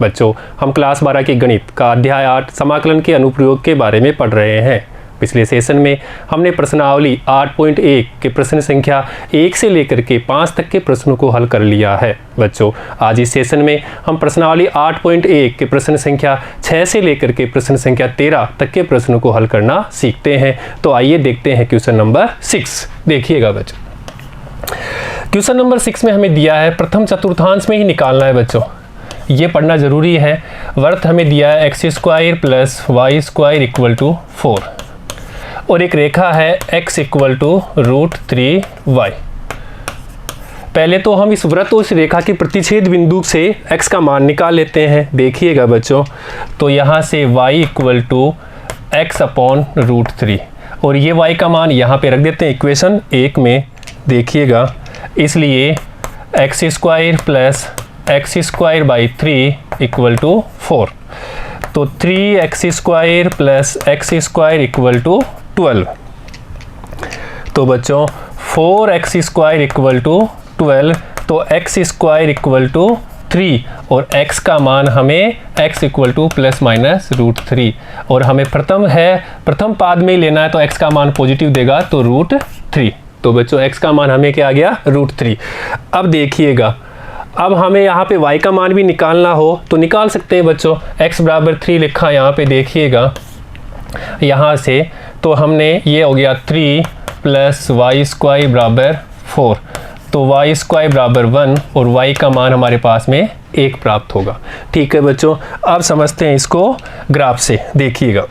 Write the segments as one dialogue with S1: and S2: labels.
S1: बच्चों, हम क्लास 12 के गणित का अध्याय 8 समाकलन के अनुप्रयोग के बारे में पढ़ रहे हैं। पिछले सेशन में हमने प्रश्नावली 8.1 के प्रश्न संख्या 1 से लेकर के 5 तक के प्रश्नों को हल कर लिया है। बच्चों, आज इस सेशन में हम प्रश्नावली 8.1 के प्रश्न संख्या 6 से लेकर के प्रश्न संख्या 13 तक के प्रश्नों को हल करना सीखते हैं। तो आइए देखते हैं क्वेश्चन नंबर 6। देखिएगा बच्चों, क्वेश्चन नंबर 6 में हमें दिया है प्रथम चतुर्थांश में ही निकालना है। बच्चों, ये पढ़ना ज़रूरी है। वर्त हमें दिया है x² plus y² equal to 4 और एक रेखा है x इक्वल टू √3y। पहले तो हम इस वृत्त और इस रेखा के प्रतिच्छेद बिंदु से x का मान निकाल लेते हैं। देखिएगा बच्चों, तो यहाँ से y इक्वल टू x/√3 और ये y का मान यहाँ पे रख देते हैं इक्वेशन 1 में। देखिएगा, इसलिए x² plus x² / 3 equal to 4, तो 3x² plus x² equal to 12। तो बच्चों 4x² इक्वल टू 12, तो x² इक्वल टू 3 और x का मान हमें x इक्वल टू ±√3 और हमें प्रथम पाद में लेना है, तो x का मान पॉजिटिव देगा तो √3। तो बच्चों x का मान हमें क्या आ गया, √3। अब देखिएगा, अब हमें यहाँ पे y का मान भी निकालना हो तो निकाल सकते हैं बच्चों। x बराबर 3 लिखा यहाँ पे, देखिएगा यहाँ से, तो हमने ये हो गया 3 प्लस y² बराबर 4, तो y² बराबर 1 और y का मान हमारे पास में 1 प्राप्त होगा। ठीक है बच्चों, अब समझते हैं इसको ग्राफ से। देखिएगा,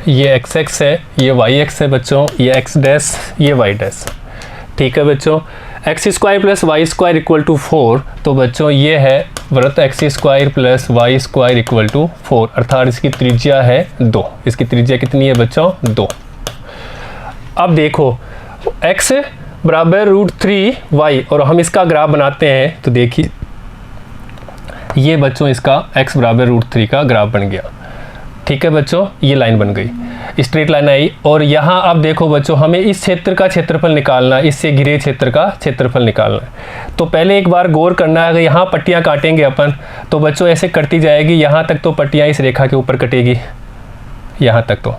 S1: ये x है, ये y है बच्चों, ये x डैश, ये y डैश। ठीक है बच्चों, x² plus y² equal to 4, तो बच्चों ये है वृत्त x² plus y² equal to 4, अर्थात इसकी त्रिज्या है 2। इसकी त्रिज्या कितनी है बच्चों, 2। अब देखो x बराबर √3y और हम इसका ग्राफ बनाते हैं, तो देखिए ये बच्चों इसका x बराबर √3 का ग्राफ बन गया। ठीक है बच्चों, ये लाइन बन गई, स्ट्रेट लाइन आई। और यहाँ अब देखो बच्चों, हमें इस क्षेत्र का क्षेत्रफल निकालना है, इससे घिरे क्षेत्र का क्षेत्रफल निकालना है। तो पहले एक बार गौर करना है, अगर यहाँ पट्टियाँ काटेंगे अपन, तो बच्चों ऐसे कटती जाएगी, यहाँ तक तो पट्टियाँ इस रेखा के ऊपर कटेगी, यहाँ तक तो,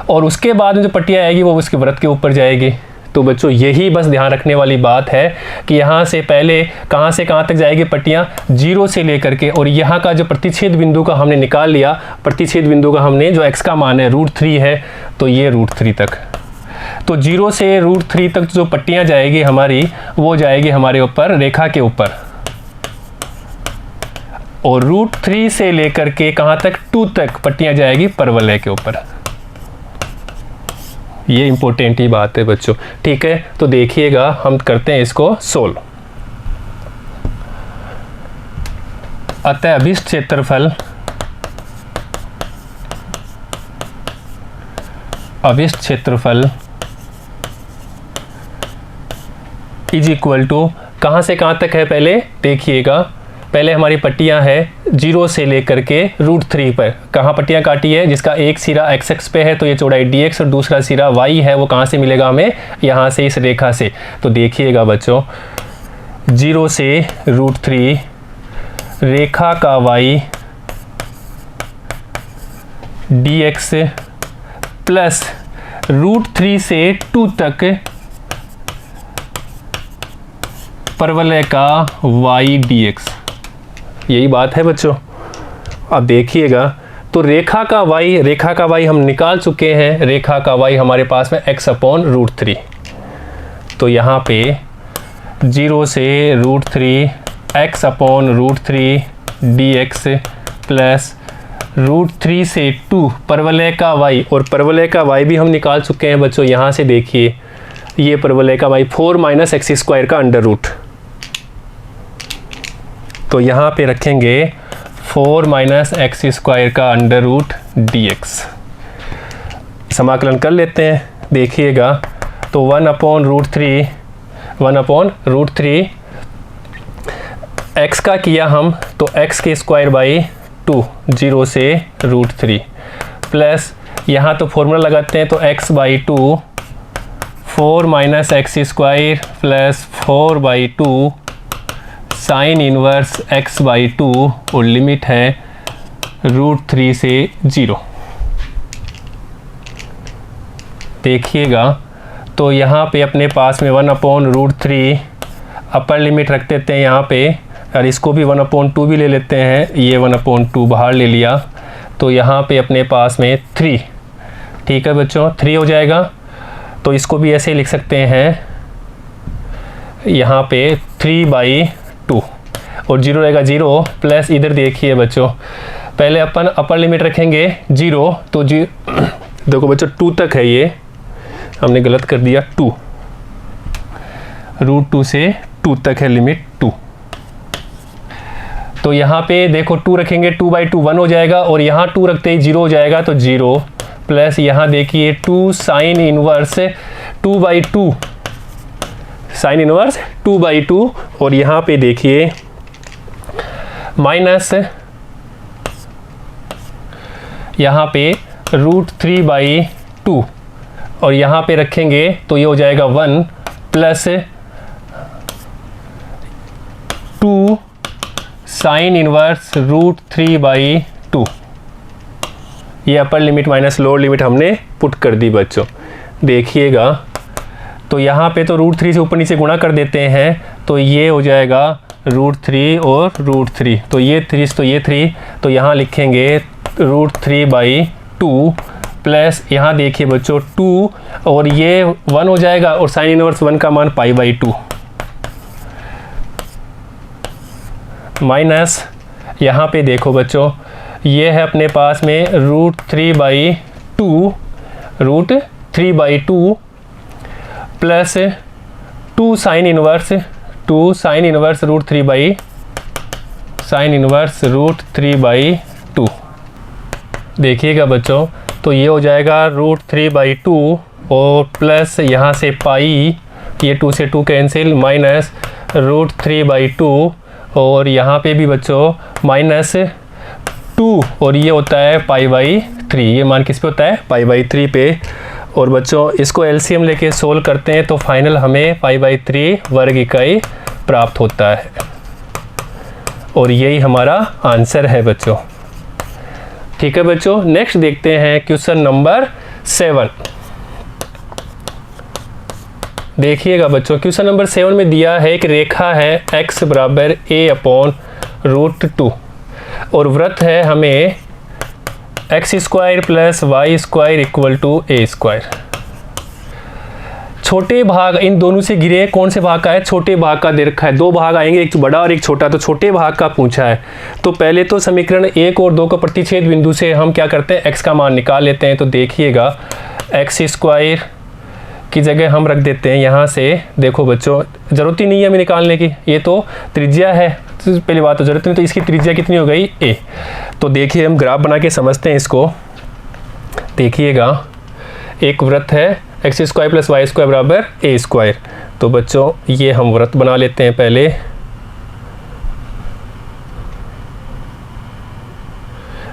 S1: और उसके बाद में जो पट्टियाँ आएगी वो उसके वृत्त के ऊपर जाएगी। तो बच्चों यही बस ध्यान रखने वाली बात है कि यहाँ से पहले कहाँ से कहाँ तक जाएगी पट्टियाँ, 0 से लेकर के, और यहाँ का जो प्रतिच्छेद बिंदु का हमने निकाल लिया, प्रतिच्छेद बिंदु का हमने जो x का मान है √3 है, तो ये √3 तक, तो 0 से √3 तक जो पट्टियाँ जाएगी हमारी, वो जाएगी हमारे ऊपर रेखा के ऊपर, और √3 से लेकर के कहाँ तक, 2 तक पट्टियाँ जाएगी परवलय के ऊपर। ये इंपॉर्टेंट ही बात है बच्चों। ठीक है, तो देखिएगा हम करते हैं इसको सोल्व। अतः अभिष्ट क्षेत्रफल इज इक्वल टू, कहाँ से कहाँ तक है पहले देखिएगा, पहले हमारी पट्टियाँ हैं 0 से लेकर के √3 पर। कहाँ पट्टियाँ काटी है, जिसका एक सिरा x पे है तो ये चौड़ाई dx और दूसरा सिरा y है, वो कहाँ से मिलेगा हमें, यहाँ से इस रेखा से। तो देखिएगा बच्चों, 0 से √3, रेखा का y dx प्लस √3 से 2 तक परवलय का y dx। यही बात है बच्चों। अब देखिएगा, तो रेखा का y हम निकाल चुके हैं, रेखा का y हमारे पास में x/√3। तो यहाँ पे 0 से √3 x/√3 dx प्लस √3 से 2 परवलय का y, और परवलय का y भी हम निकाल चुके हैं बच्चों। यहाँ से देखिए, ये परवलय का y 4 - x² का अंडर रूट, तो यहाँ पे रखेंगे 4 - x² का अंडर रूट dx। समाकलन कर लेते हैं, देखिएगा, तो 1/√3 x का किया हम तो x के स्क्वायर बाई 2 0 से √3 प्लस यहाँ तो फॉर्मूला लगाते हैं तो x by 2 4 minus X square plus 4 by 2 sine inverse x by 2 और लिमिट है √3 से 0। देखिएगा तो यहाँ पे अपने पास में 1/√3 अपर लिमिट रख देते हैं यहाँ पे, और इसको भी 1/2 भी ले लेते हैं, ये 1/2 बाहर ले लिया तो यहाँ पे अपने पास में 3, ठीक है बच्चों 3 हो जाएगा। तो इसको भी ऐसे लिख सकते हैं यहाँ पे 3/2 और 0 रहेगा 0 प्लस इधर देखिए बच्चों पहले अपन अपर लिमिट रखेंगे 0 तो देखो बच्चों 2 तक है, ये हमने गलत कर दिया 2, √2 से 2 तक है लिमिट 2। तो यहाँ पे देखो 2 रखेंगे 2/2 1 हो जाएगा और यहाँ 2 रखते ही 0 हो जाएगा तो 0 प्लस यहाँ देखिए 2 साइन इनवर्स 2/2 साइन इनवर्स 2/2 और यहाँ पे देखिए माइनस यहाँ पे √3/2 और यहाँ पे रखेंगे तो ये हो जाएगा 1 प्लस 2 साइन इनवर्स √3/2। ये upper limit minus lower limit हमने पुट कर दी बच्चों। देखिएगा तो यहाँ पे तो √3 से ऊपर नीचे गुणा कर देते हैं तो ये हो जाएगा √3 और √3 तो ये 3 तो ये 3 तो यहाँ लिखेंगे √3/2 प्लस यहाँ देखिए बच्चों 2 और ये 1 हो जाएगा और साइन इनवर्स 1 का मान π/2 माइनस यहाँ पे देखो बच्चों ये है अपने पास में √3/2 प्लस 2 साइन इनवर्स √3/2। देखिएगा बच्चों तो ये हो जाएगा √3/2 और प्लस यहाँ से पाई, ये 2 से 2 कैंसिल, माइनस √3/2 और यहाँ पे भी बच्चों माइनस 2 और ये होता है π/3। ये मान किस पे होता है π/3 पे। और बच्चों इसको एलसीएम लेके सोल्व करते हैं तो फाइनल हमें π/3 वर्ग इकाई प्राप्त होता है और यही हमारा आंसर है बच्चों। ठीक है बच्चों, नेक्स्ट देखते हैं क्वेश्चन नंबर 7। देखिएगा बच्चों क्वेश्चन नंबर 7 में दिया है एक रेखा है x बराबर a/√2 और वृत्त है हमें x² plus y² equal to a²। छोटे भाग इन दोनों से घिरे कौन से भाग का है, छोटे भाग का दे रखा है। 2 भाग आएंगे, एक बड़ा और एक छोटा, तो छोटे भाग का पूछा है। तो पहले तो समीकरण 1 और 2 को प्रतिच्छेद बिंदु से हम क्या करते हैं x का मान निकाल लेते हैं। तो देखिएगा x² की जगह हम रख देते हैं यहाँ से, देखो बच्चों ज़रूरत ही नहीं है हमें निकालने की, ये तो त्रिज्या है, तो पहली बात तो ज़रूरत नहीं, तो इसकी त्रिज्या कितनी हो गई a। तो देखिए हम ग्राफ बना के समझते हैं इसको। देखिएगा एक वृत्त है x² प्लस y² बराबर a²। तो बच्चों ये हम वृत्त बना लेते हैं पहले।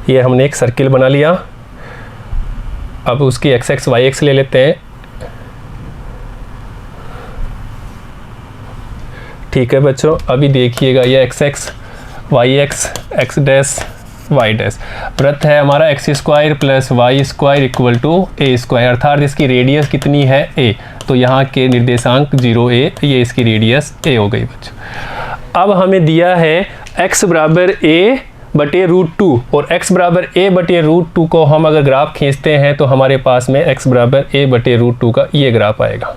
S1: ये हमने एक सर्किल बना लिया, अब उसकी x y x ले लेते हैं। ठीक है बच्चों, अभी देखिएगा ये x y x dash y dash वृत्त है हमारा x² plus y² equal to a², अर्थात इसकी रेडियस कितनी है a। तो यहाँ के निर्देशांक 0a, ये इसकी रेडियस a हो गई बच्चों। अब हमें दिया है x बराबर a/√2 और x बराबर a/√2 को हम अगर ग्राफ खींचते हैं तो हमारे पास में x बराबर a/√2 का ये ग्राफ आएगा।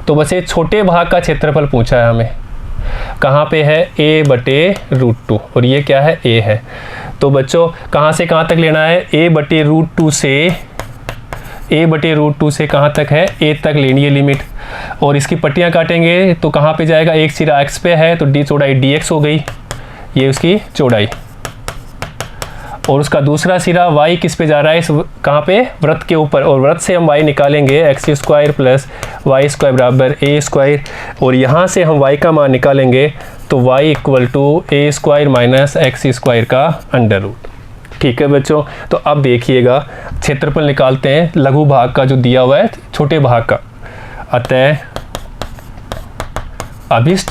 S1: तो बस ये छोटे भाग का क्षेत्रफल पूछा है हमें, कहाँ पे है a/√2 और ये क्या है a है। तो बच्चों कहाँ से कहाँ तक लेना है, a/√2 से कहाँ तक है a तक लेनी है लिमिट। और इसकी पट्टियाँ काटेंगे तो कहाँ पे जाएगा, एक सिरा x पे है तो d चौड़ाई dx हो गई, ये उसकी चौड़ाई। और उसका दूसरा सिरा y किस पे जा रहा है, इस कहाँ पे वृत्त के ऊपर, और वृत्त से हम y निकालेंगे x² प्लस y² बराबर a²। और यहाँ से हम y का मान निकालेंगे तो y equal to A square minus X square का अंडर रूट। ठीक है बच्चों, तो अब देखिएगा क्षेत्रफल निकालते हैं लघु भाग का जो दिया हुआ है छोटे भाग का। अतः अभिष्ट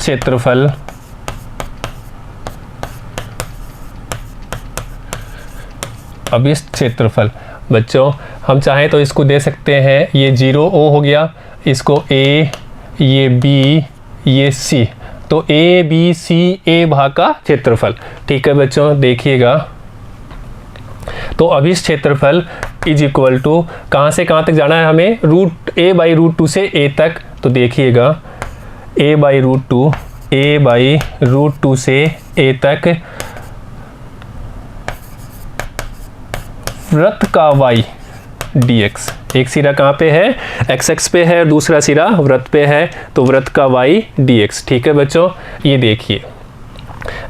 S1: क्षेत्रफल बच्चों हम चाहें तो इसको दे सकते हैं, ये 0 ओ हो गया, इसको a, ये b, ये c, तो a b c a भाग का क्षेत्रफल। ठीक है बच्चों, देखिएगा तो अभिष्ट क्षेत्रफल इज इक्वल टू कहाँ से कहाँ तक जाना है हमें, रूट a बाई रूट 2 से a तक। तो देखिएगा a बाई रूट 2 से a तक वृत्त का y dx, एक सिरा कहाँ पे है, x पे है, दूसरा सिरा वृत्त पे है, तो वृत्त का y dx। ठीक है बच्चों, ये देखिए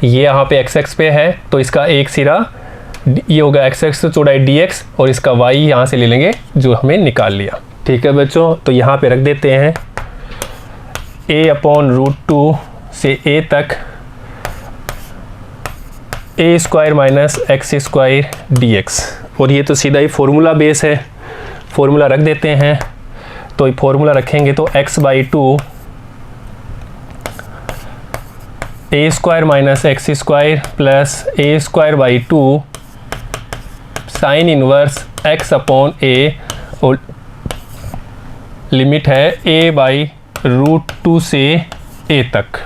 S1: ये यहाँ पे x पे है तो इसका एक सिरा ये होगा x तो चौड़ाई dx और इसका y यहाँ से ले लेंगे जो हमें निकाल लिया। ठीक है बच्चों, तो यहाँ पे रख देते हैं a अपॉन रूट 2 से a तक a square minus X square dx, और ये तो सीधा ही फॉर्मूला बेस है, फॉर्मूला रख देते हैं। तो ये फॉर्मूला रखेंगे तो x by 2 a square minus X square plus a square by 2 sine inverse x upon a, और लिमिट है a बाई रूट 2 से a तक।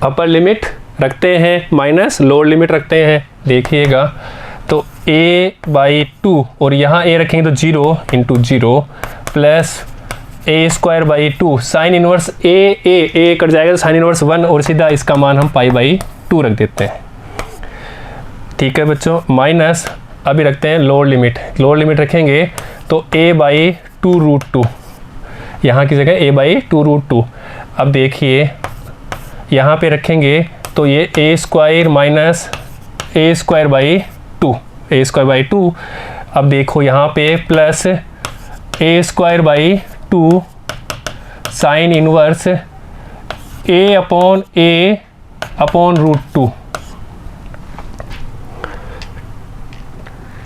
S1: अपर लिमिट रखते हैं माइनस लोअर लिमिट रखते हैं, देखिएगा तो a बाई 2 और यहाँ a रखेंगे तो 0 into 0 plus a square by 2 sine inverse a cut जाएगा तो साइन इनवर्स 1 और सीधा इसका मान हम पाई बाई 2 रख देते हैं। ठीक है बच्चों, माइनस अभी रखते हैं लोअर लिमिट रखेंगे तो a बाई 2 रूट 2, यहाँ की जगह a बाई 2 रूट 2। अब देखिए यहाँ पे रखेंगे तो ये a square minus a square by 2, अब देखो यहाँ पे plus a square by 2 sine inverse a upon root 2।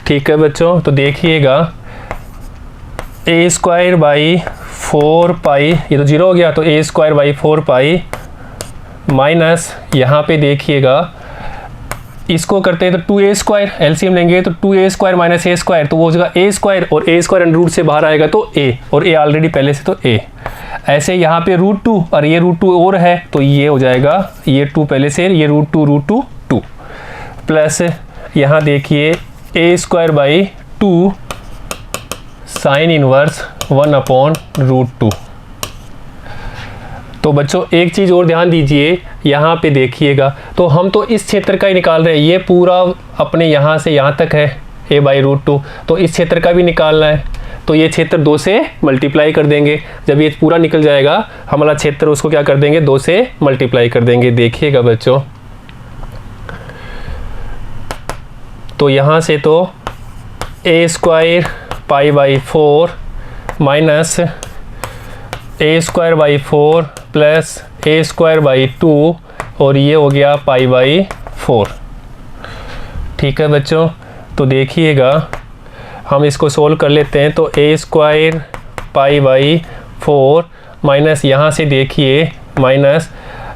S1: ठीक है बच्चों, तो देखिएगा a स्क्वायर बाई 4 पाई, ये तो 0 हो गया तो a square by 4 pi minus यहाँ पे देखिएगा इसको करते हैं तो 2a स्क्वायर, एलसीएम लेंगे तो 2a square minus a square, तो वो हो जाएगा a स्क्वायर और a स्क्वायर अंडर रूट से बाहर आएगा तो a, और a ऑलरेडी पहले से तो a। ऐसे यहाँ पे रूट 2 और ये रूट 2 और है तो ये हो जाएगा ये 2 पहले से, ये रूट 2 प्लस यहाँ देखिए a square by 2 sine inverse 1 upon root 2। तो बच्चों एक चीज़ और ध्यान दीजिए, यहाँ पे देखिएगा तो हम तो इस क्षेत्र का ही निकाल रहे हैं, ये पूरा अपने यहाँ से यहाँ तक है a बाई रूट 2, तो इस क्षेत्र का भी निकालना है तो ये क्षेत्र 2 से मल्टीप्लाई कर देंगे। जब ये पूरा निकल जाएगा हमारा क्षेत्र उसको क्या कर देंगे 2 से मल्टीप्लाई कर देंगे। देखिएगा बच्चों तो यहाँ से तो a square pi by 4 minus a square by 4 plus a square by 2 और ये हो गया पाई बाई 4। ठीक है बच्चों, तो देखिएगा हम इसको सोल्व कर लेते हैं तो a square pi by 4 minus यहाँ से देखिए माइनस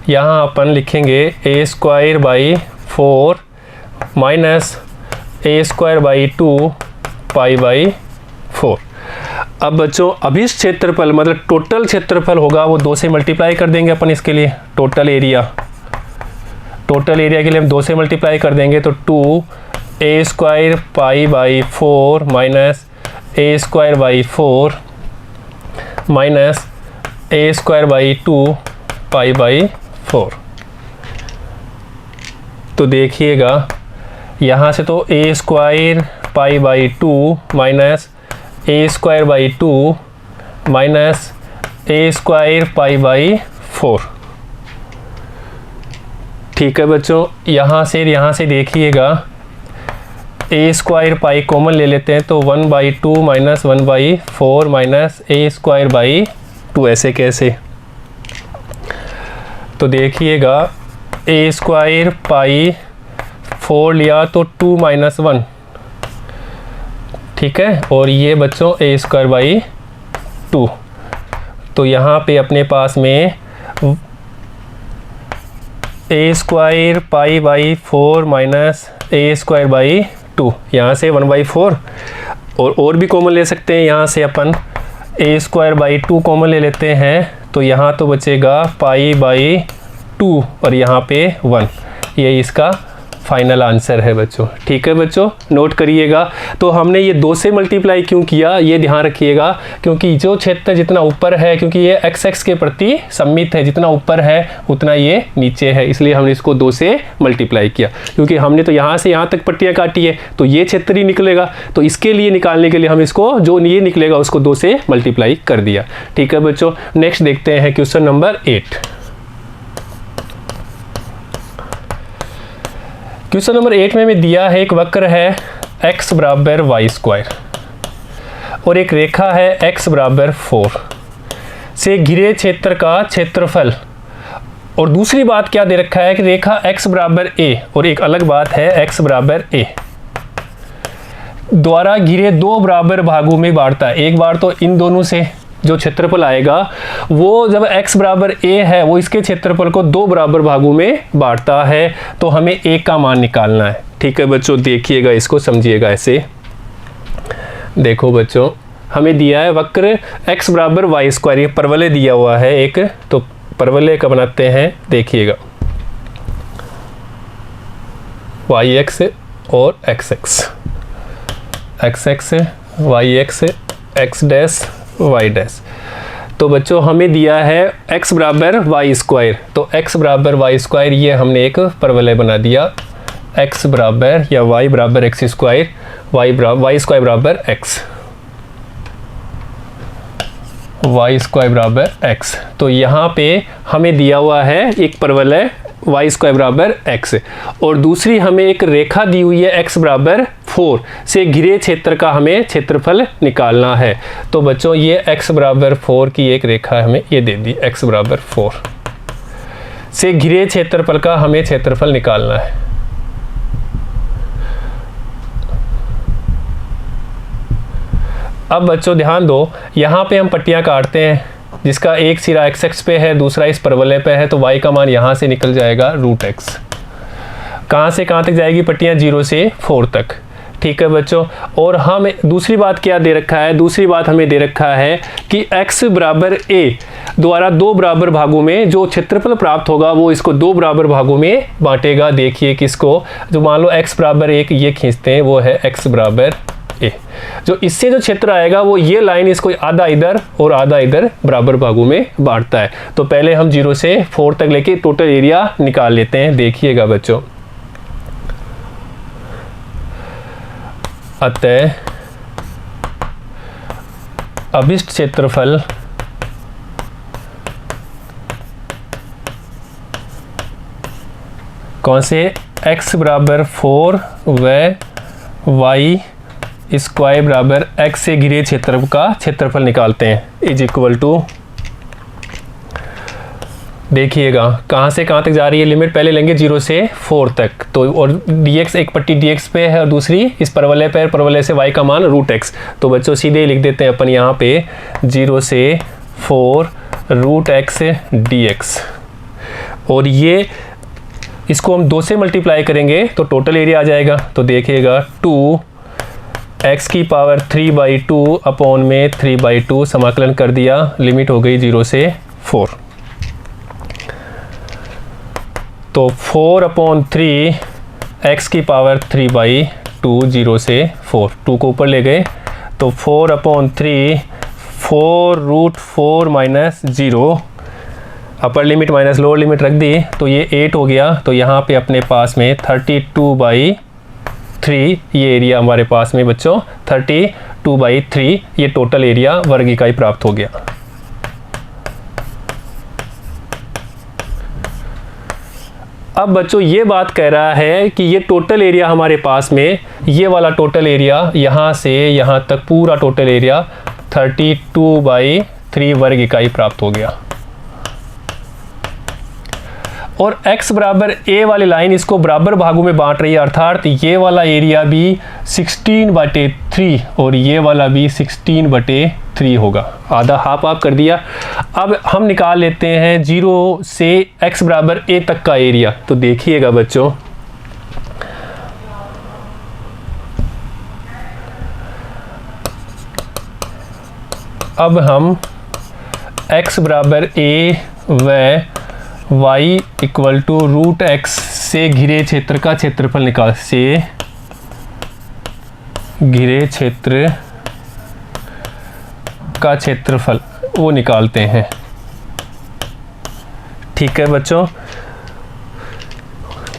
S1: यहाँ अपन लिखेंगे a square by 4 minus a square by 2 pi by 4। अब बच्चों अभिष्ट क्षेत्रफल मतलब टोटल क्षेत्रफल होगा वो 2 से मल्टीप्लाई कर देंगे अपन, इसके लिए टोटल एरिया के लिए हम 2 से मल्टीप्लाई कर देंगे तो 2a square pi by 4 minus a square by 4 minus a square by 2 pi by 4। तो देखिएगा यहाँ से तो a square pi by 2 minus a square by 2 minus a square pi by 4। ठीक है बच्चों, यहाँ से देखिएगा a स्क्वायर पाई कॉमन ले लेते हैं तो 1 by 2 minus 1 by 4 minus a square by 2, ऐसे कैसे। तो देखिएगा ए स्क्वायर पाई 4 लिया तो 2 माइनस 1, ठीक है। और ये बच्चों ए स्क्वायर बाई 2, तो यहाँ पे अपने पास में a square pi by 4 minus a square by 2, यहाँ से 1/4 और भी कॉमन ले सकते हैं। यहाँ से अपन ए स्क्वायर बाई 2 कॉमन ले लेते हैं, तो यहाँ तो बचेगा पाई बाई 2 और यहाँ पे 1। ये इसका फाइनल आंसर है बच्चों, ठीक है बच्चों, नोट करिएगा। तो हमने ये 2 से मल्टीप्लाई क्यों किया ये ध्यान रखिएगा, क्योंकि जो क्षेत्र जितना ऊपर है, क्योंकि ये एक्स एक्स के प्रति सममित है, जितना ऊपर है उतना ये नीचे है, इसलिए हमने इसको 2 से मल्टीप्लाई किया। क्योंकि हमने तो यहाँ से यहाँ तक पट्टियाँ काटी है तो ये क्षेत्र ही निकलेगा, तो इसके लिए निकालने के लिए हम इसको जो ये निकलेगा उसको 2 से मल्टीप्लाई कर दिया, ठीक है बच्चों। नेक्स्ट देखते हैं क्वेश्चन नंबर 8। क्वेश्चन नंबर 8 में दिया है एक वक्र है x बराबर वाई स्क्वायर और एक रेखा है x बराबर 4 से घिरे क्षेत्र का क्षेत्रफल, और दूसरी बात क्या दे रखा है कि रेखा x बराबर a, और एक अलग बात है x बराबर a द्वारा घिरे 2 बराबर भागों में बांटता है। एक बार तो इन दोनों से जो क्षेत्रफल आएगा वो जब x बराबर a है वो इसके क्षेत्रफल को 2 बराबर भागों में बांटता है, तो हमें a का मान निकालना है, ठीक है बच्चों। देखिएगा इसको, समझिएगा ऐसे। देखो बच्चों, हमें दिया है वक्र x बराबर वाई स्क्वायर, ये परवलय दिया हुआ है एक, तो परवलय का बनाते हैं। देखिएगा वाई एक्स और X X, X X Y X dash Y dash. तो बच्चों हमें दिया है x बराबर वाई स्क्वायर, तो x बराबर वाई स्क्वायर ये हमने एक परवलय बना दिया, x बराबर या y बराबर एक्स स्क्वायर, वाई स्क्वायर बराबर x, वाई स्क्वायर बराबर x। तो यहाँ पे हमें दिया हुआ है एक परवलय वाई स्क्वायर बराबर x, और दूसरी हमें एक रेखा दी हुई है x बराबर 4 से घिरे क्षेत्र का हमें क्षेत्रफल निकालना है। तो बच्चों ये x बराबर 4 की एक रेखा हमें ये दे दी, x बराबर 4 से घिरे क्षेत्रफल का हमें क्षेत्रफल निकालना है। अब बच्चों ध्यान दो, यहाँ पे हम पट्टियाँ काटते हैं, जिसका एक सिरा एक्स एक्स पे है, दूसरा इस परवलय पे है, तो y का मान यहाँ से निकल जाएगा √x। कहाँ से कहाँ तक जाएगी पट्टियाँ? 0 से 4 तक, ठीक है बच्चों। और हम दूसरी बात क्या दे रखा है, दूसरी बात हमें दे रखा है कि x बराबर a द्वारा 2 बराबर भागों में जो क्षेत्रफल प्राप्त होगा वो इसको 2 बराबर भागों में बांटेगा। देखिए किसको, जो मान लो x बराबर 1 ये खींचते हैं, वो है x बराबर a। जो इससे जो क्षेत्र आएगा वो ये लाइन इसको आधा इधर और आधा इधर बराबर भागों में बांटता है। तो पहले हम 0 से 4 तक लेके टोटल एरिया निकाल लेते हैं। देखिएगा बच्चों, अतः अभिष्ट क्षेत्रफल कौन से, x बराबर 4 व y स्क्वायर बराबर x से घिरे क्षेत्र का क्षेत्रफल निकालते हैं, इज इक्वल टू, देखिएगा कहाँ से कहाँ तक जा रही है लिमिट, पहले लेंगे 0 से 4 तक, तो और dx एक पट्टी dx पे है और दूसरी इस परवलय पे, परवलय से y का मान √x। तो बच्चों सीधे लिख देते हैं अपन यहाँ पे 0 से 4 √x dx, और ये इसको हम 2 से मल्टीप्लाई करेंगे तो टोटल एरिया आ जाएगा। तो देखिएगा 2x की पावर 3/2 अपॉन में 3/2, समाकलन कर दिया, लिमिट हो गई 0 से 4। तो 4/3 x की पावर 3/2, 0 से 4, 2 को ऊपर ले गए, तो 4/3 4√4 minus 0, upper limit minus lower limit रख दी, तो ये 8 हो गया। तो यहाँ पे अपने पास में 32/3 ये एरिया हमारे पास में बच्चों 32/3 ये टोटल एरिया वर्ग इकाई प्राप्त हो गया। अब बच्चों ये बात कह रहा है कि ये टोटल एरिया हमारे पास में, ये वाला टोटल एरिया यहाँ से यहाँ तक पूरा टोटल एरिया 32/3 वर्ग इकाई प्राप्त हो गया। और x बराबर a वाली लाइन इसको बराबर भागों में बांट रही है, अर्थात ये वाला एरिया भी 16/3 और ये वाला भी 16/3 होगा, आधा हाफ आप कर दिया। अब हम निकाल लेते हैं 0 से x बराबर a तक का एरिया। तो देखिएगा बच्चों, अब हम x बराबर a व y equal to root X से घिरे क्षेत्र का क्षेत्रफल निकाल, से घिरे क्षेत्र का क्षेत्रफल वो निकालते हैं। ठीक है बच्चों,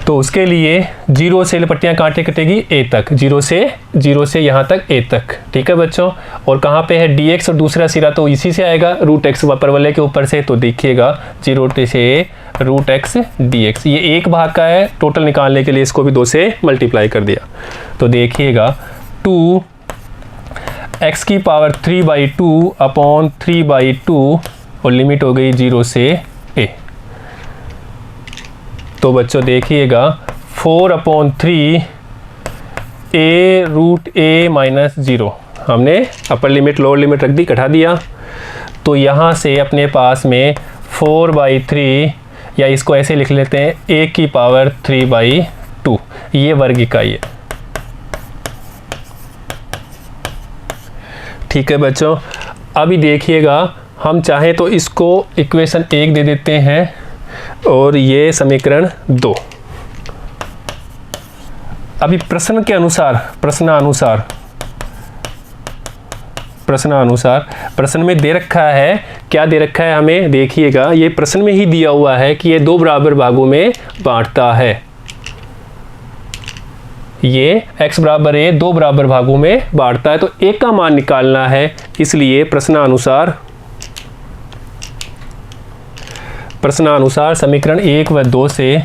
S1: तो उसके लिए 0 से पट्टियाँ काटे कटेगी a तक, 0 से यहाँ तक a तक। ठीक है बच्चों, और कहाँ पे है dx और दूसरा सिरा तो इसी से आएगा रूट एक्स परवलय के ऊपर से। तो देखिएगा 0 से रूट एक्स dx, ये एक भाग का है, टोटल निकालने के लिए इसको भी 2 से मल्टीप्लाई कर दिया। तो देखिएगा 2x की पावर 3/2 अपॉन 3/2 और लिमिट हो गई 0 से a। तो बच्चों देखिएगा 4/3 a रूट a माइनस 0, हमने अपर लिमिट लोअर लिमिट रख दी, घटा दिया। तो यहाँ से अपने पास में 4/3, या इसको ऐसे लिख लेते हैं a की पावर 3/2, ये वर्ग इकाई है। ठीक है बच्चों, अभी देखिएगा हम चाहें तो इसको इक्वेशन 1 दे देते हैं और ये समीकरण 2। अभी प्रश्न में दे रखा है, क्या दे रखा है हमें, देखिएगा ये प्रश्न में ही दिया हुआ है कि ये 2 बराबर भागों में बांटता है। ये x बराबर a 2 बराबर भागों में बांटता है, तो एक का मान निकालना है। इसलिए प्रश्नानुसार समीकरण 1 व 2 से,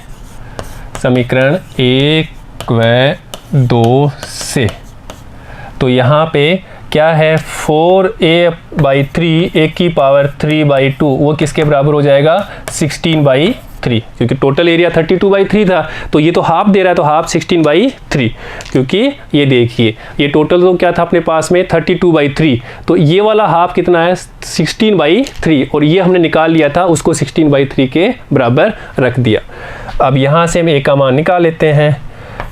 S1: समीकरण 1 व 2 से, तो यहाँ पे क्या है 4a/3, a की पावर 3/2, वो किसके बराबर हो जाएगा 16/3, क्योंकि टोटल एरिया 32/3 था, तो ये तो हाफ दे रहा है, तो हाफ 16/3, क्योंकि ये देखिए ये टोटल तो क्या था अपने पास में 32/3, तो ये वाला हाफ कितना है 16/3, और ये हमने निकाल लिया था, उसको 16/3 के बराबर रख दिया। अब यहाँ से हम a का मान निकाल लेते हैं,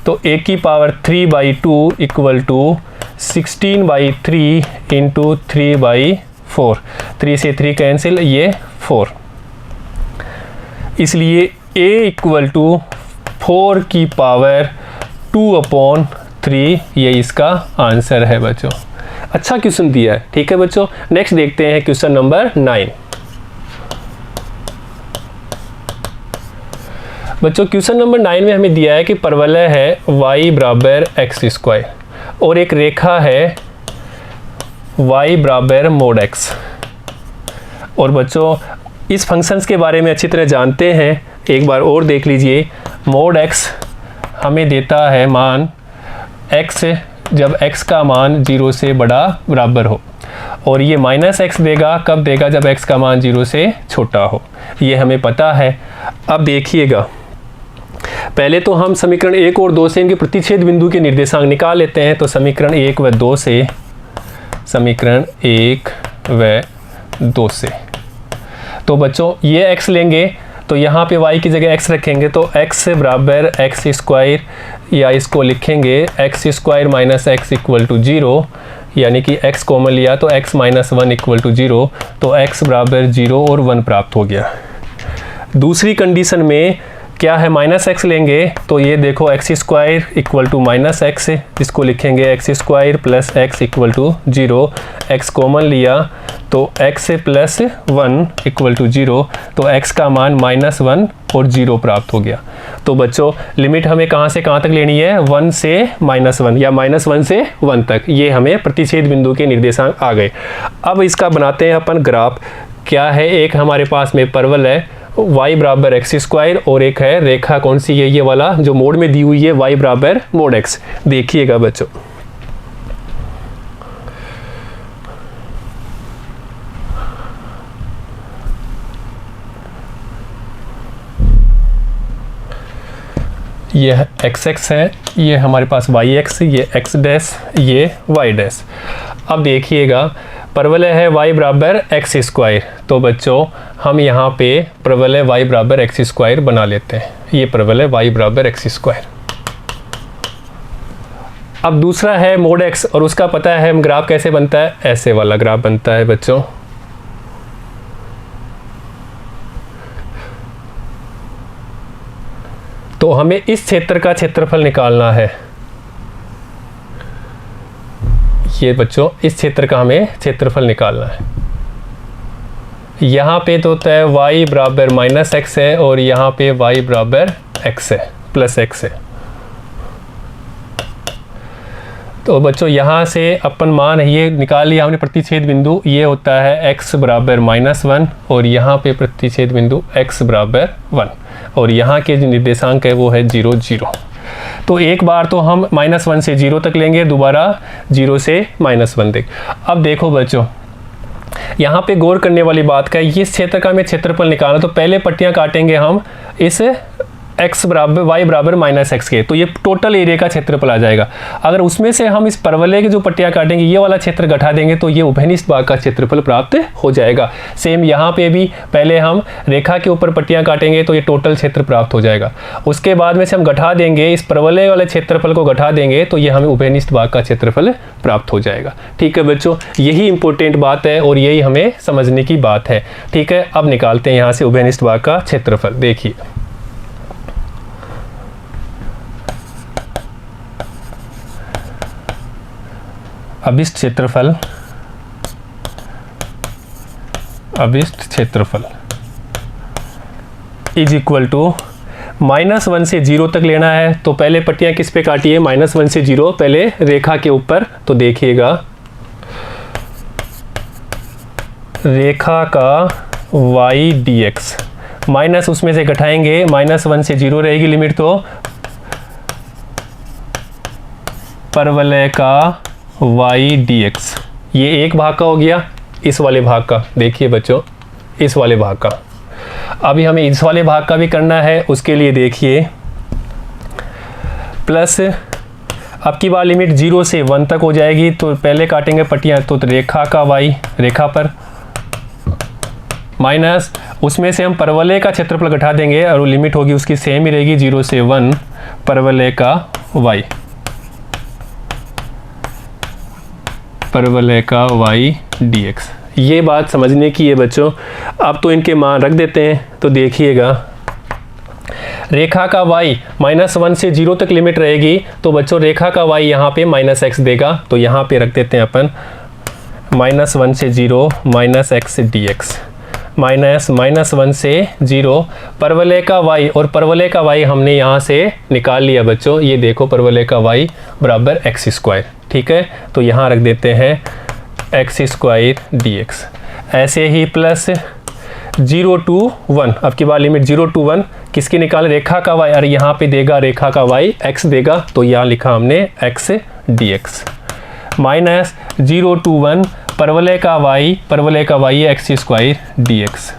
S1: तो a की पावर 3/2 इक्वल टू 16/3 इंटू 3/4, 3 से 3 कैंसिल, ये 4, इसलिए a इक्वल टू 4 की पावर 2/3, ये इसका आंसर है बच्चों। अच्छा क्वेश्चन दिया है। ठीक है बच्चों, नेक्स्ट देखते हैं क्वेश्चन नंबर 9। बच्चों क्वेश्चन नंबर 9 में हमें दिया है कि परवलय है y बराबर x² और एक रेखा है y बराबर mod x। और बच्चों इस फंक्शंस के बारे में अच्छी तरह जानते हैं, एक बार और देख लीजिए। mod x हमें देता है मान x जब x का मान 0 से बड़ा बराबर हो, और ये माइनस x देगा, कब देगा जब x का मान 0 से छोटा हो, ये हमें पता है। अब देखिएगा, पहले तो हम समीकरण 1 और 2 से इनके प्रतिच्छेद बिंदु के निर्देशांक निकाल लेते हैं। तो समीकरण 1 व 2 से, समीकरण 1 व 2 से, तो बच्चों ये x लेंगे, तो यहाँ पे y की जगह x रखेंगे, तो x बराबर x², या इसको लिखेंगे x² minus x equal to 0, यानी कि x कॉमन लिया तो x माइनस 1 इक्वल टू 0, तो x बराबर 0 और 1 प्राप्त हो गया। दूसरी कंडीशन में क्या है, माइनस x लेंगे, तो ये देखो x² equal to minus x, इसको लिखेंगे x² plus x equal to 0, x common लिया तो x प्लस 1 इक्वल टू 0, तो x का मान -1 और 0 प्राप्त हो गया। तो बच्चों लिमिट हमें कहाँ से कहाँ तक लेनी है, 1 से -1 या -1 से 1 तक, ये हमें प्रतिच्छेद बिंदु के निर्देशांक आ गए। अब इसका बनाते हैं अपन ग्राफ। क्या है, एक हमारे पास में परवल है y बराबर x² और एक है रेखा, कौन सी है, ये वाला जो मोड में दी हुई है y बराबर mod x। देखिएगा बच्चों, ये एक्स एक्स है, ये हमारे पास वाई एक्स, ये एक्स डैश, ये वाई डैश। अब देखिएगा परवलय है y बराबर एक्स स्क्वायर, तो बच्चों हम यहाँ पे परवलय y बराबर एक्स स्क्वायर बना लेते हैं। ये परवलय y बराबर एक्स स्क्वायर। अब दूसरा है मोड x, और उसका पता है हम ग्राफ कैसे बनता है, ऐसे वाला ग्राफ बनता है बच्चों। तो हमें इस क्षेत्र का क्षेत्रफल निकालना है। ये बच्चों इस क्षेत्र का हमें क्षेत्रफल निकालना है। यहाँ पे तो होता है y बराबर माइनस एक्स है, और यहाँ पे y बराबर x है, प्लस x है। तो बच्चों यहाँ से अपन मान ये निकाल लिया हमने प्रतिच्छेद बिंदु, ये होता है x बराबर -1, और यहाँ पे प्रतिच्छेद बिंदु x बराबर 1, और यहाँ के जो निर्देशांक है वो है 0 0। तो एक बार तो हम -1 से 0 तक लेंगे, दोबारा 0 से -1 तक। अब देखो बच्चों यहाँ पे गौर करने वाली बात का, ये क्षेत्र का हमें क्षेत्रफल निकालना, तो पहले पट्टियाँ काटेंगे हम इस x बराबर y बराबर -x के, तो ये टोटल एरिया का क्षेत्रफल आ जाएगा। अगर उसमें से हम इस परवलय की जो पट्टियाँ काटेंगे ये वाला क्षेत्र घटा देंगे तो ये उभयनिष्ठ भाग का क्षेत्रफल प्राप्त हो जाएगा। सेम यहाँ पे भी पहले हम रेखा के ऊपर पट्टियाँ काटेंगे तो ये टोटल क्षेत्र प्राप्त हो जाएगा। उसके बाद में से हम घटा देंगे, इस परवलय वाले क्षेत्रफल को घटा देंगे तो ये हमें उभयनिष्ठ भाग का क्षेत्रफल प्राप्त हो जाएगा। ठीक है बच्चों, यही इंपॉर्टेंट बात है और यही हमें समझने की बात है। ठीक है, अब निकालते हैं यहाँ से उभयनिष्ठ भाग का क्षेत्रफल। देखिए अभिष्ट क्षेत्रफल, अभिष्ट क्षेत्रफल इज इक्वल टू -1 से 0 तक लेना है। तो पहले पट्टियाँ किस पे काटी है, -1 से 0 पहले रेखा के ऊपर। तो देखिएगा रेखा का y dx माइनस उसमें से घटाएंगे, -1 से 0 रहेगी लिमिट, तो परवलय का y dx ये एक भाग का हो गया, इस वाले भाग का। देखिए बच्चों इस वाले भाग का, अभी हमें इस वाले भाग का भी करना है। उसके लिए देखिए प्लस अब की बार लिमिट 0 से 1 तक हो जाएगी, तो पहले काटेंगे पट्टियाँ, तो रेखा का y रेखा पर माइनस उसमें से हम परवलय का क्षेत्रफल घटा देंगे और वो लिमिट होगी उसकी सेम ही रहेगी 0 से 1 परवलय का y, परवलय का y dx। ये बात समझने की है बच्चों। अब तो इनके मान रख देते हैं। तो देखिएगा रेखा का y -1 से 0 तक लिमिट रहेगी, तो बच्चों रेखा का y यहाँ पे -x देगा, तो यहाँ पे रख देते हैं अपन -1 से 0 -x dx माइनस -1 से 0 परवलय का y, और परवलय का y हमने यहाँ से निकाल लिया बच्चों। ये देखो परवलय का y बराबर एक्स स्क्वायर। ठीक है, तो यहाँ रख देते हैं एक्स स्क्वायर dx। ऐसे ही प्लस 0 to 1, अब की बार लिमिट 0 to 1 किसकी निकाल, रेखा का y, और यहाँ पे देगा रेखा का y x देगा, तो यहाँ लिखा हमने x dx माइनस 0 to 1 परवलय का y एक्स स्क्वायर dx।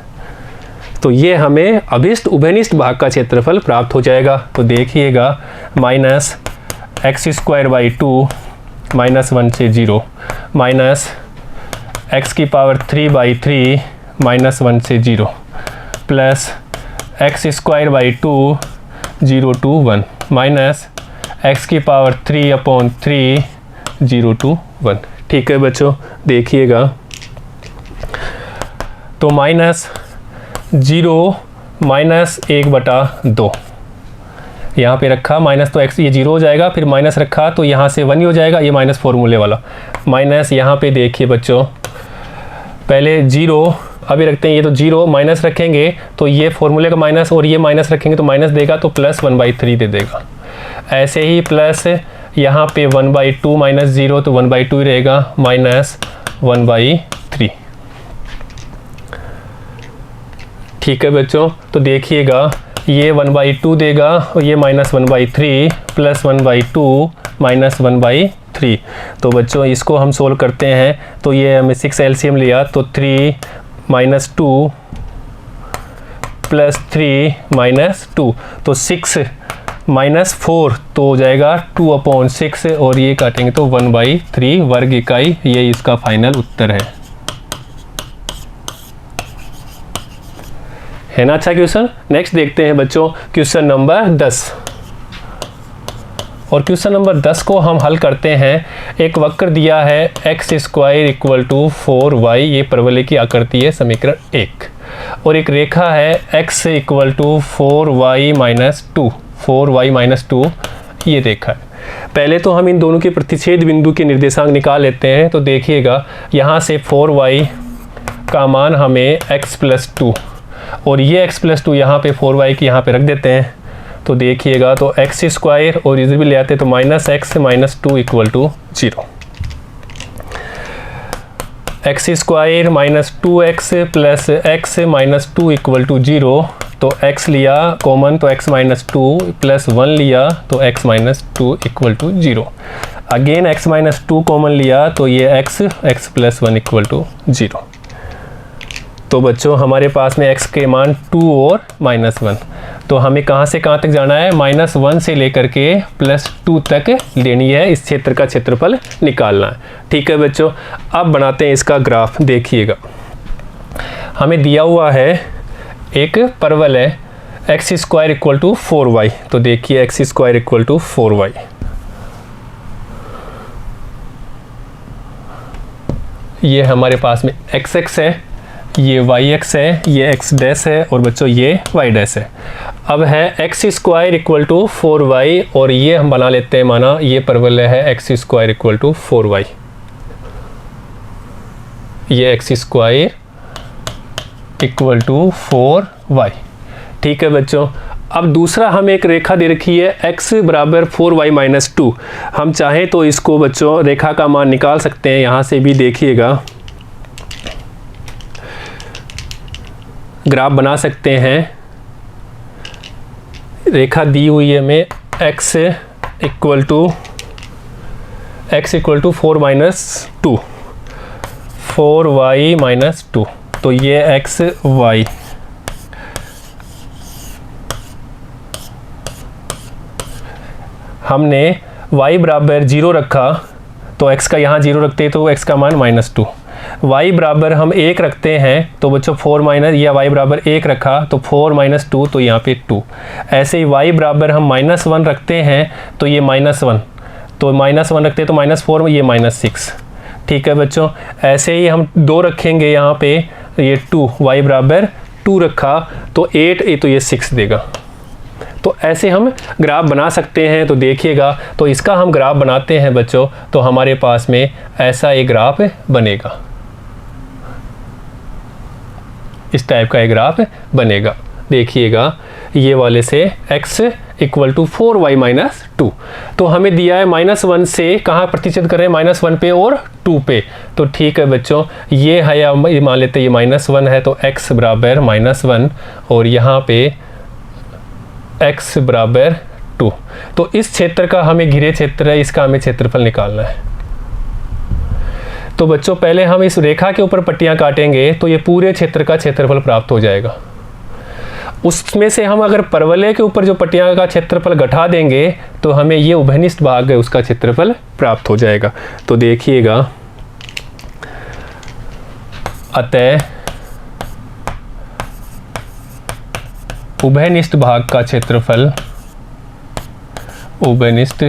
S1: तो ये हमें अभिष्ट उभयनिष्ठ भाग का क्षेत्रफल प्राप्त हो जाएगा। तो देखिएगा माइनस एक्स स्क्वायर बाई 2 -1 से 0 माइनस एक्स की पावर 3 बाई 3 -1 से 0 plus x square by 2 0 to 1 minus x की पावर 3/3 0 to 1। ठीक है बच्चों, देखिएगा तो -0 -1/2 यहाँ पे रखा, माइनस तो x ये 0 हो जाएगा, फिर माइनस रखा तो यहाँ से 1 ही हो जाएगा, ये माइनस फॉर्मूले वाला माइनस। यहाँ पे देखिए बच्चों पहले 0 अभी रखते हैं, ये तो 0 माइनस रखेंगे तो ये फॉर्मूले का माइनस, और ये माइनस रखेंगे तो माइनस देगा, तो प्लस 1/3 दे देगा। ऐसे ही प्लस यहाँ पे 1/2 माइनस 0 तो 1/2 ही रहेगा, माइनस 1/3। ठीक है बच्चों, तो देखिएगा ये 1/2 देगा और ये माइनस 1/3 प्लस 1/2 माइनस 1/3। तो बच्चों इसको हम सोल्व करते हैं, तो ये हमें 6 एलसीएम लिया, तो 3 - 2 प्लस 3 - 2, तो 6 -4 तो हो जाएगा 2/6 और ये काटेंगे तो 1/3 वर्ग इकाई। ये इसका फाइनल उत्तर है ना। अच्छा क्वेश्चन। नेक्स्ट देखते हैं बच्चों क्वेश्चन नंबर 10। और क्वेश्चन नंबर 10 को हम हल करते हैं। एक वक्र दिया है x² = 4y, ये परवलय की आकृति है, समीकरण 1। और एक रेखा है x = 4y - 2, ये रेखा है। पहले तो हम इन दोनों के प्रतिच्छेद बिंदु के निर्देशांक निकाल लेते हैं। तो देखिएगा यहाँ से 4y का मान हमें x + 2 और ये x + 2 यहाँ पे 4y की यहाँ पे रख देते हैं। तो देखिएगा तो x² और इधर भी ले आते तो -x - 2 = 0। x² - 2x + x - 2 = 0। तो x लिया कॉमन तो x - 2 + 1 लिया तो x - 2 = 0। अगेन x - 2 कॉमन लिया तो ये x + 1 = 0। तो बच्चों हमारे पास में x के मान 2 और -1। तो हमें कहाँ से कहाँ तक जाना है, -1 से लेकर के +2 तक लेनी है। इस क्षेत्र का क्षेत्रफल निकालना है। ठीक है बच्चों, अब बनाते हैं इसका ग्राफ। देखिएगा हमें दिया हुआ है एक परवल है x² = 4y। तो देखिए x² = 4y। ये हमारे पास में x है, ये y है, ये x' है और बच्चों ये y' है। अब है x² = 4y और ये हम बना लेते हैं, माना ये परवलय है x² = 4y। ये x² = 4y। ठीक है बच्चों। अब दूसरा हमें एक रेखा दे रखी है x = 4y - 2। हम चाहें तो इसको बच्चों रेखा का मान निकाल सकते हैं। यहाँ से भी देखिएगा ग्राफ बना सकते हैं। रेखा दी हुई है हमें x = 4 - 2, 4y - 2। तो ये x y, हमने y = 0 रखा तो x का यहाँ 0 रखते तो x का मान -2। y बराबर हम 1 रखते हैं तो बच्चों 4 या y बराबर 1 रखा तो 4 - 2 तो यहाँ पे 2। ऐसे ही y बराबर हम -1 रखते हैं तो ये -1, तो -1 रखते हैं तो -4 ये -6। ठीक है बच्चों। ऐसे ही हम 2 रखेंगे यहाँ पे, ये 2, y बराबर 2 रखा तो 8, ये तो ये 6 देगा। तो ऐसे हम ग्राफ बना सकते हैं। तो देखिएगा तो इसका हम ग्राफ बनाते हैं बच्चों, तो हमारे पास में ऐसा एक ग्राफ बनेगा, इस टाइप का एक ग्राफ बनेगा। देखिएगा ये वाले से x = 4y - 2। तो हमें दिया है -1 से कहाँ प्रतिच्छेद कर रहे हैं, -1 पे और 2 पे। तो ठीक है बच्चों, ये है या मान लेते हैं ये -1 है तो x बराबर -1 और यहाँ पे x बराबर 2। तो इस क्षेत्र का हमें घिरे क्षेत्र है, इसका हमें क्षेत्रफल निकालना है। तो बच्चों पहले हम इस रेखा के ऊपर पट्टियां काटेंगे तो ये पूरे क्षेत्र का क्षेत्रफल प्राप्त हो जाएगा। उसमें से हम अगर परवलय के ऊपर जो पट्टियां का क्षेत्रफल घटा देंगे तो हमें ये उभयनिष्ठ भाग है उसका क्षेत्रफल प्राप्त हो जाएगा। तो देखिएगा, अतः उभयनिष्ठ भाग का क्षेत्रफल, उभयनिष्ठ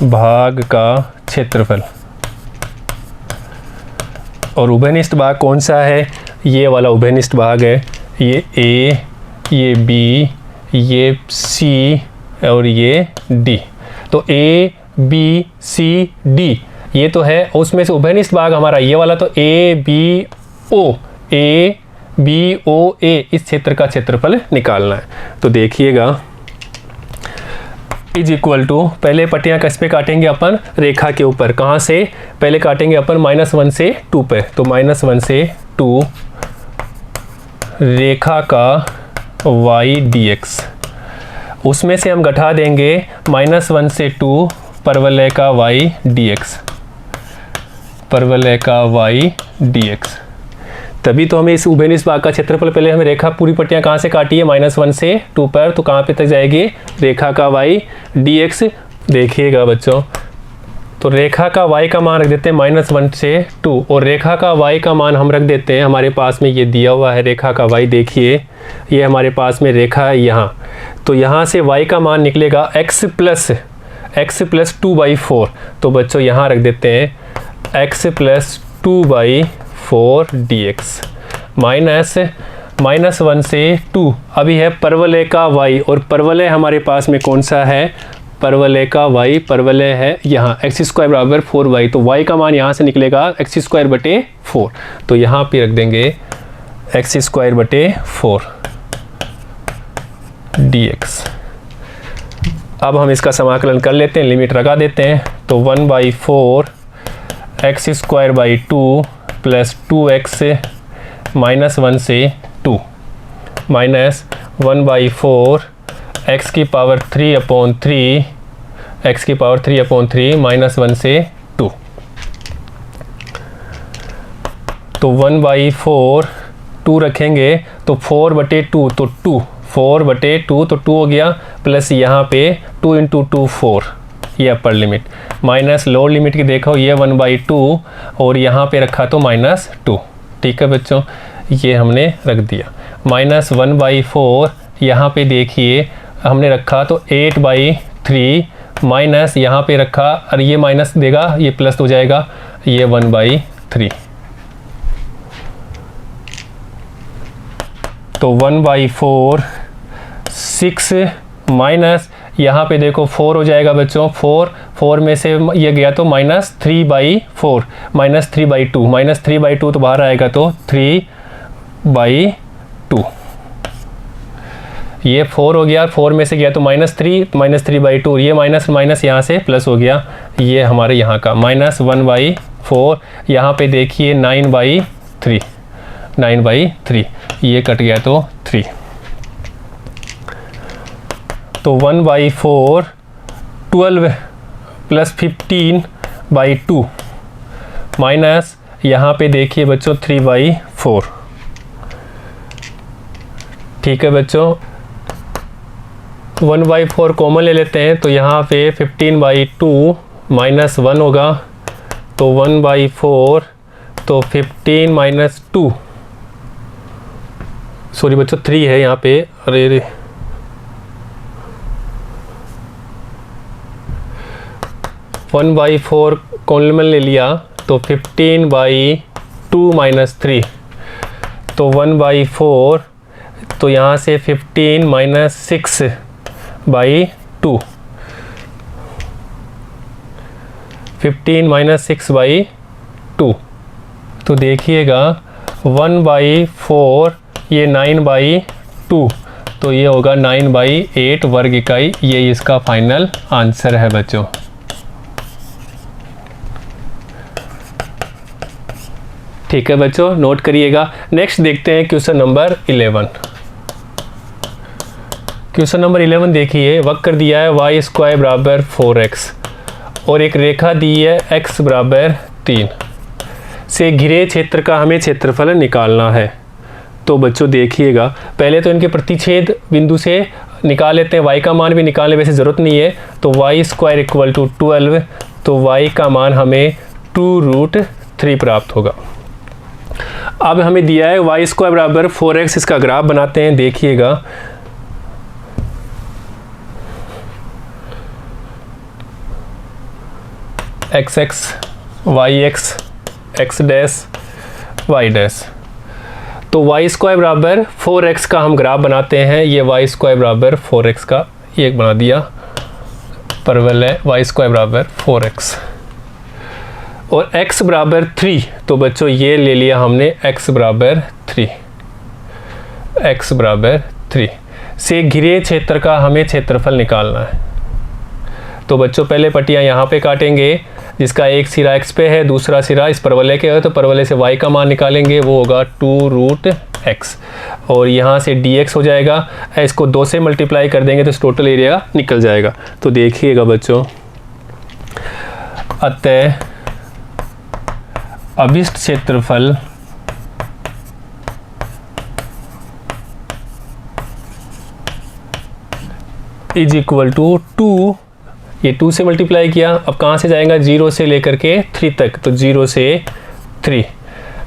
S1: भाग का क्षेत्रफल, और उभयनिष्ठ भाग कौन सा है, ये वाला उभयनिष्ठ भाग है। ये A, ये B, ये C और ये D। तो A, B, C, D ये तो है। उसमें से उभयनिष्ठ भाग हमारा ये वाला, तो A, B, O, A, B, O, A इस क्षेत्र का क्षेत्रफल निकालना है। तो देखिएगा = पहले पट्टियाँ किस पे काटेंगे अपन, रेखा के ऊपर। कहाँ से पहले काटेंगे अपन, -1 से 2 पे। तो -1 से 2 रेखा का y dx, उसमें से हम घटा देंगे -1 से 2 परवलय का y dx, परवलय का y dx। तभी तो हमें इस उभयनिष्ठ भाग का क्षेत्रफल, पहले हमें रेखा पूरी पट्टियाँ कहाँ से काटी है, -1 से 2 पर, तो कहाँ पे तक जाएगी, रेखा का y dx। देखिएगा बच्चों, तो रेखा का y का मान रख देते हैं -1 से 2, और रेखा का y का मान हम रख देते हैं, हमारे पास में ये दिया हुआ है रेखा का y, देखिए ये हमारे पास में रेखा है यहाँ, तो यहाँ से y का मान निकलेगा x प्लस 2/4। तो बच्चों यहाँ रख देते हैं x प्लस 2/4 dx माइनस -1 से 2, अभी है परवलय का y, और परवलय हमारे पास में कौन सा है, परवलय का y, परवलय है यहाँ x² बराबर 4y, तो y का मान यहाँ से निकलेगा x² बटे 4, तो यहाँ पे रख देंगे x² बटे 4 dx। अब हम इसका समाकलन कर लेते हैं, लिमिट लगा देते हैं, तो 1/4 x²/2 प्लस 2x -1 से 2 माइनस 1/4 x की पावर 3/3 -1 से 2, तो 1/4 2 रखेंगे तो 4/2, तो 2 4/2 तो 2 हो गया, प्लस यहाँ पे 2 × 2 4, ये upper limit, minus lower limit की देखो ये 1/2 और यहाँ पे रखा तो -2। ठीक है बच्चों, ये हमने रख दिया, -1/4 यहाँ पे देखिए हमने रखा तो 8/3 माइनस यहाँ पे रखा, और ये माइनस देगा ये प्लस हो जाएगा, ये 1/3, तो 1/4 6 माइनस यहाँ पे देखो 4 हो जाएगा बच्चों, 4 में से ये गया तो -3/4 -3/2 तो बाहर आएगा तो 3/2, ये 4 हो गया, 4 में से गया तो -3/2, ये माइनस यहाँ से प्लस हो गया, ये हमारे यहाँ का -1/4, यहाँ पे देखिए 9/3, ये कट गया तो 3, तो 1/4 12 प्लस 15/2 माइनस यहाँ पे देखिए बच्चों 3/4। ठीक है बच्चों, 1/4 कॉमन ले लेते हैं, तो यहाँ पे 15/2 -1 होगा, तो 1/4 तो 15 - 2, सॉरी बच्चों 3 है यहाँ पे, अरे 1/4 कॉमन ले लिया तो 15/2 - 3, तो 1/4 तो यहाँ से 15 - 6/2, 15 - 6/2, तो देखिएगा 1/4 ये 9/2, तो ये होगा 9/8 वर्ग इकाई, ये इसका फाइनल आंसर है बच्चों। ठीक है बच्चों, नोट करिएगा। नेक्स्ट देखते हैं क्वेश्चन नंबर 11। क्वेश्चन नंबर 11 देखिए, वक्र दिया है y² बराबर 4x और एक रेखा दी है x बराबर 3 से घिरे क्षेत्र का हमें क्षेत्रफल निकालना है। तो बच्चों देखिएगा, पहले तो इनके प्रतिच्छेद बिंदु से निकाल लेते हैं, y का मान भी निकालने वैसे ज़रूरत नहीं है, तो y² = 12, तो y का मान हमें 2√3 प्राप्त होगा। अब हमें दिया है y² बराबर 4x, इसका ग्राफ बनाते हैं, देखिएगा x, y, x dash y dash, तो y² बराबर 4x का हम ग्राफ बनाते हैं, ये y² बराबर 4x का ये बना दिया, परवलय y² बराबर 4x और x बराबर 3, तो बच्चों ये ले लिया हमने x बराबर 3 से घिरे क्षेत्र का हमें क्षेत्रफल निकालना है। तो बच्चों पहले पट्टियाँ यहाँ पे काटेंगे, जिसका एक सिरा x पे है, दूसरा सिरा इस परवलय के है, तो परवलय से y का मान निकालेंगे, वो होगा 2√x और यहाँ से dx हो जाएगा, इसको 2 से मल्टीप्लाई कर देंगे तो इस टोटल एरिया निकल जाएगा। तो देखिएगा बच्चों, अतः अभिष्ट क्षेत्रफल इज इक्वल टू 2, ये 2 से मल्टीप्लाई किया, अब कहाँ से जाएगा 0 से लेकर के 3 तक, तो 0 से 3।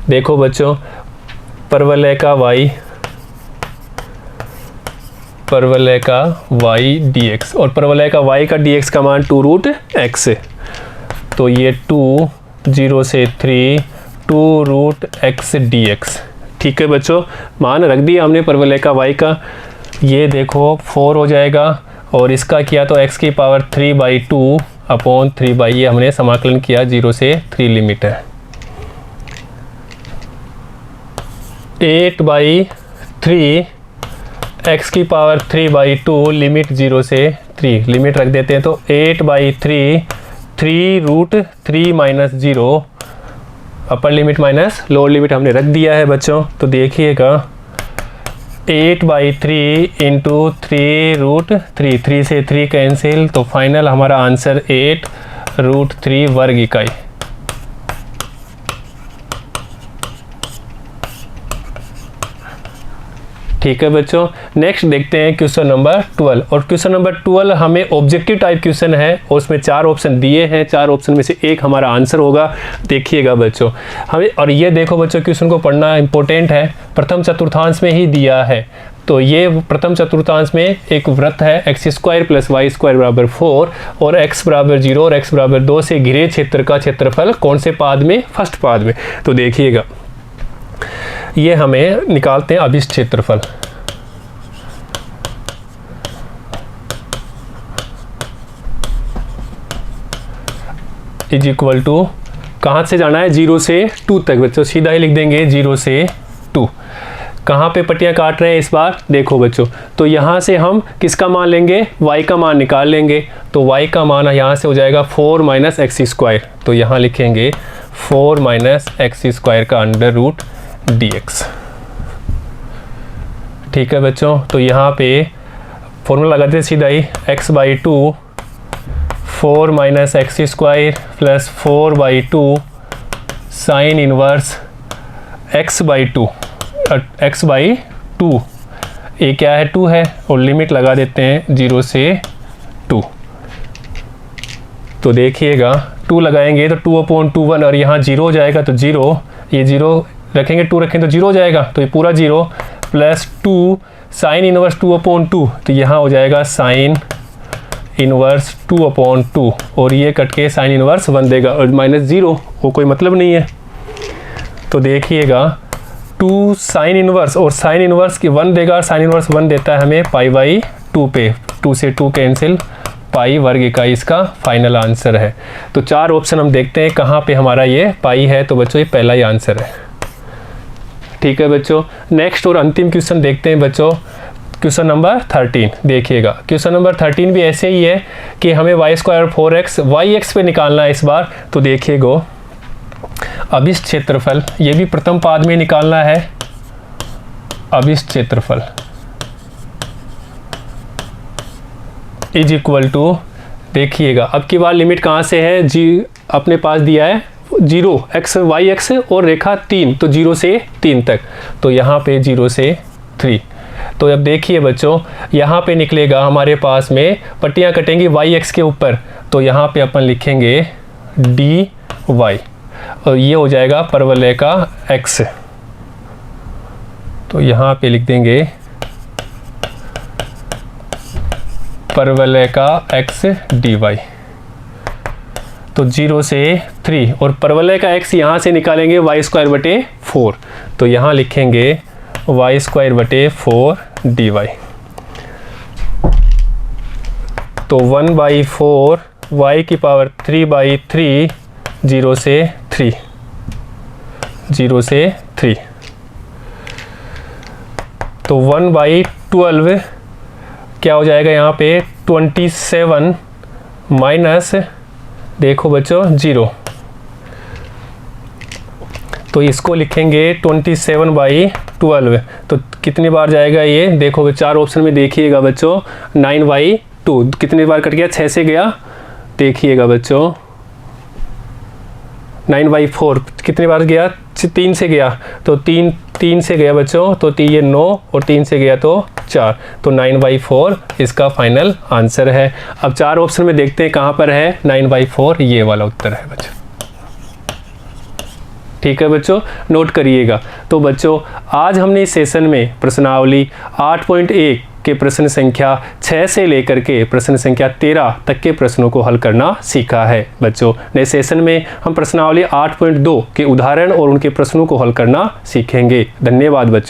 S1: देखो बच्चों परवलय का y dx, और परवलय का y का dx का मान 2√x, तो ये 2 0 से 3 2√x dx। ठीक है बच्चों, मान रख दिया हमने परवलय का y का, ये देखो 4 हो जाएगा, और इसका किया तो x की पावर 3/2 अपॉन 3 ये हमने समाकलन किया 0 से 3 लिमिट है 8/3 x की पावर 3/2 लिमिट 0 से 3 लिमिट रख देते हैं, तो 8/3 3√3 - 0 upper limit minus lower limit हमने रख दिया है बच्चों। तो देखिएगा 8/3 इंटू 3√3, 3 से 3 कैंसिल, तो फाइनल हमारा आंसर 8√3 वर्ग इकाई। ठीक है बच्चों, नेक्स्ट देखते हैं क्वेश्चन नंबर 12। और क्वेश्चन नंबर 12 हमें ऑब्जेक्टिव टाइप क्वेश्चन है और उसमें 4 ऑप्शन दिए हैं, 4 ऑप्शन में से एक हमारा आंसर होगा। देखिएगा बच्चों हमें, और ये देखो बच्चों क्वेश्चन को पढ़ना इंपॉर्टेंट है, प्रथम चतुर्थांश में ही दिया है। तो ये प्रथम चतुर्थांश में एक वृत्त है x² + y² बराबर 4 और x बराबर 0 और x बराबर 2 से घिरे क्षेत्र का क्षेत्रफल कौन से पाद में, फर्स्ट पाद में। तो देखिएगा ये हमें निकालते हैं अभिष्ट क्षेत्रफल। इज इक्वल टू कहाँ से जाना है 0 से 2 तक बच्चों, सीधा ही लिख देंगे 0 से 2। कहाँ पे पट्टियाँ काट रहे हैं इस बार, देखो बच्चों, तो यहाँ से हम किसका मान लेंगे, y का मान निकाल लेंगे। तो y का मान यहाँ से हो जाएगा 4 - x²। तो यहाँ लिखेंगे 4 - x² का √dx। ठीक है बच्चों, तो यहाँ पे फॉर्मूला लगाते हैं सीधा ही, x/2 4 - x² + 4/2 sine inverse x/2 ये क्या है 2 है, और लिमिट लगा देते हैं 0 से 2। तो देखिएगा 2 लगाएंगे तो 2/2 1, और यहाँ 0 हो जाएगा तो 0, ये 0 रखेंगे 2 रखेंगे तो 0 हो जाएगा, तो ये पूरा 0 + 2 साइन इनवर्स 2/2, तो यहाँ हो जाएगा साइन इनवर्स 2/2, और ये कट के साइन इनवर्स 1 देगा, और -0 वो कोई मतलब नहीं है। तो देखिएगा 2 साइन इनवर्स और साइन इनवर्स की 1 देगा, और साइन इनवर्स 1 देता है हमें π/2 पे, 2 से 2 कैंसिल, पाई वर्ग इकाई इसका फाइनल आंसर है। तो 4 ऑप्शन हम देखते हैं कहाँ पे हमारा ये पाई है, तो बच्चों ये पहला ही आंसर है। ठीक है बच्चों, नेक्स्ट और अंतिम क्वेश्चन देखते हैं बच्चों, क्वेश्चन नंबर 13। देखिएगा क्वेश्चन नंबर 13 भी ऐसे ही है कि हमें y² 4x yx पे निकालना है इस बार। तो देखिएगा अभिष्ट क्षेत्रफल, ये भी प्रथम पाद में निकालना है अभिष्ट क्षेत्रफल इज इक्वल टू, देखिएगा अब की बार लिमिट कहाँ से है, जी अपने पास दिया है 0 x y x और रेखा 3, तो 0 से 3 तक, तो यहाँ पे 0 से 3। तो अब देखिए बच्चों यहाँ पे निकलेगा हमारे पास में पट्टियाँ कटेंगी yx के ऊपर, तो यहाँ पे अपन लिखेंगे dy, और ये हो जाएगा परवलय का x, तो यहाँ पे लिख देंगे परवलय का x dy। तो 0 से 3 और परवलय का x यहाँ से निकालेंगे y²/4, तो यहाँ लिखेंगे y²/4 dy। तो 1/4 y की पावर 3/3 0 से 3, 0 से 3, तो 1/12 क्या हो जाएगा यहाँ पे 27 माइनस, देखो बच्चों 0, तो इसको लिखेंगे 27/12। तो कितनी बार जाएगा ये, देखो 4 ऑप्शन में देखिएगा बच्चों 9/2 कितनी बार कट गया, 6 से गया, देखिएगा बच्चों 9/4 कितनी बार गया 3 से गया तो 3 से गया बच्चों, तो ये 9 और 3 से गया तो 4, तो 9/4 इसका फाइनल आंसर है। अब 4 ऑप्शन में देखते हैं कहाँ पर है 9/4, ये वाला उत्तर है बच्चों। ठीक है बच्चों, नोट करिएगा। तो बच्चों आज हमने इस सेशन में प्रश्नावली 8.1 के प्रश्न संख्या 6 से लेकर के प्रश्न संख्या 13 तक के प्रश्नों को हल करना सीखा है बच्चों। नए सेशन में हम प्रश्नावली 8.2 के उदाहरण और उनके प्रश्नों को हल करना सीखेंगे। धन्यवाद बच्चों।